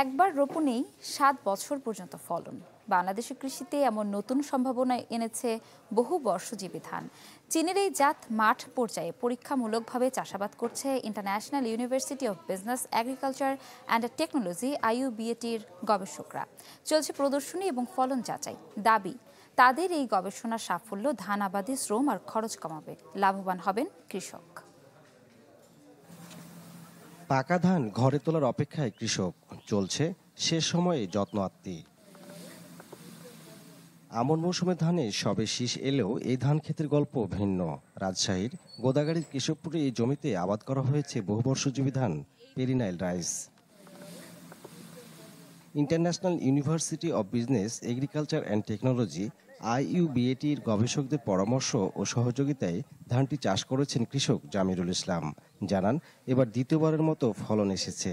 একবার রোপণেই ৭ বছর পর্যন্ত ফলন। বাংলাদেশের কৃষিতে এমন নতুন সম্ভাবনা এনেছে বহু বর্ষজীবী ধান। চীনের এই জাত মাঠ পর্যায়ে পরীক্ষামূলকভাবে চাষাবাদ করছে international university of business agriculture and technology IUBAT-র গবেষকরা। চলছে প্রদর্শনী এবং ফলন যাচাই। দাবি, তাদের এই গবেষণার সাফল্য ধান আবাদে শ্রম আর খরচ কমাবে, লাভবান হবেন কৃষক। পাকা ধান ঘরে তোলার অপেক্ষায় কৃষক, চলছে শেষ সময়ে যত্ন আত্মি। আমন মৌসুমে ধানে সবে শীষ এলেও এই ধান ক্ষেতের গল্প ভিন্ন। রাজশাহীর গোদাগাড়ির কেশবপুরে এই জমিতে আবাদ করা হয়েছে বহুবর্ষজীবী ধান perennial rice. International university of business agriculture and technology IUBAT-র গবেষকদের পরামর্শ ও সহযোগিতায় ধানটি চাষ করেছেন কৃষক জামিরুল ইসলাম। জানান, এবার দ্বিতীয়বারের মতো ফলন এসেছে।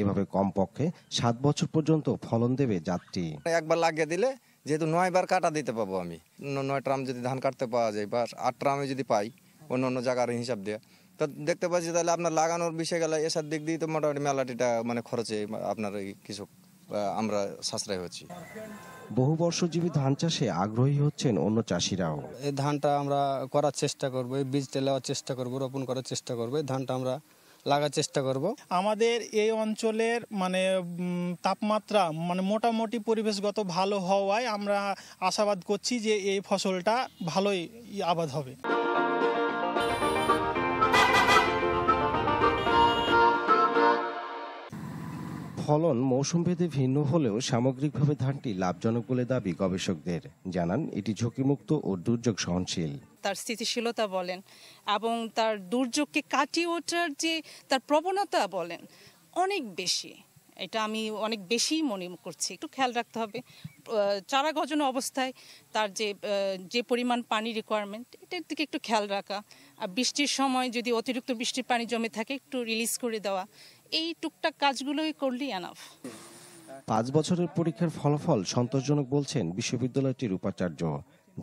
এভাবে কমপক্ষে ৭ বছর পর্যন্ত ফলন দেবে জাতটি। একবার লাগিয়ে দিলে যেহেতু 9 বার কাটা দিতে পাবো আমি, 9 ট্রাম যদি ধান কাটতে পাওয়া যায় বা 8 ট্রামে যদি পাই অন্য জায়গার হিসাব দিয়ে, তো দেখতে পাচ্ছি তাহলে আপনার লাগানোর বিষয়ে গেলে এসব দিক দিয়ে তো মোটামুটি মেলাটিটা খরচে আপনার এই কৃষক আমরা সাশ্রয় হচ্ছি। বহুবর্ষজীবী ধান চাষে আগ্রহী হচ্ছেন অন্য চাষিরাও। এই ধানটা আমরা করার চেষ্টা করব, এই বীজটা নেওয়ার চেষ্টা করব, রোপণ করার চেষ্টা করব, এই ধানটা আমরা লাগার চেষ্টা করব। আমাদের এই অঞ্চলের তাপমাত্রা মোটামুটি পরিবেশগত ভালো হওয়ায় আমরা আশাবাদ করছি যে এই ফসলটা ভালোই আবাদ হবে। ফলন মৌসুমভেদে ভিন্ন হলেও সামগ্রিকভাবে ধানটি লাভজনক বলে দাবি গবেষকদের। জানান, এটি ঝুঁকিমুক্ত ও দুর্যোগ সহনশীল। তার স্থিতিশীলতা বলেন এবং তার দুর্যোগকে কাটিয়ে ওঠার যে তার প্রবণতা বলেন অনেক বেশি, এটা আমি অনেক বেশি মনে করছি। একটু খেয়াল রাখতে হবে চারা গজানো অবস্থায় তার যে পরিমাণ পানি রিকোয়ারমেন্ট, এটার দিকে একটু খেয়াল রাখা। আর বৃষ্টির সময় যদি অতিরিক্ত বৃষ্টির পানি জমে থাকে একটু রিলিজ করে দেওয়া, এই টুকটাক কাজগুলোই করলেই এনাফ। 5 বছরের পরীক্ষার ফলাফল সন্তোষজনক বলছেন বিশ্ববিদ্যালয়টির উপাচার্য।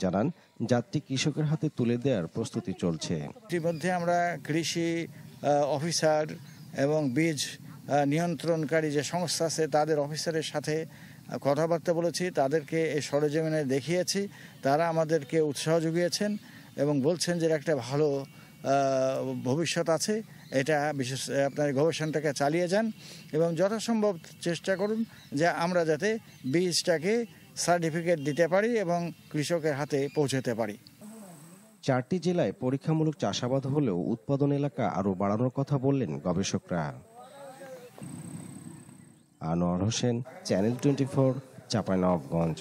জানান, জাতটি কৃষকের হাতে তুলে দেওয়ার প্রস্তুতি চলছে। ইতিমধ্যে আমরা কৃষি অফিসার এবং বীজ নিয়ন্ত্রণকারী যে সংস্থা আছে তাদের অফিসারের সাথে কথাবার্তা বলেছি, তাদেরকে এই সরেজমিনে দেখিয়েছি। তারা আমাদেরকে উৎসাহ জুগিয়েছেন এবং বলছেন যে একটা ভালো ভবিষ্যৎ আছে। এটা বিশেষ আপনার গবেষণাটাকে চালিয়ে যান এবং যথাসম্ভব চেষ্টা করুন যে আমরা যাতে বীজটাকে সার্টিফিকেট দিতে পারি এবং কৃষকের হাতে পৌঁছাতে পারি। 4টি জেলায় পরীক্ষামূলক চাষাবাদ হলেও উৎপাদন এলাকা আরও বাড়ানোর কথা বললেন গবেষকরা। আনোয়ার হোসেন, চ্যানেল 24, চাঁপাইনবাবগঞ্জ।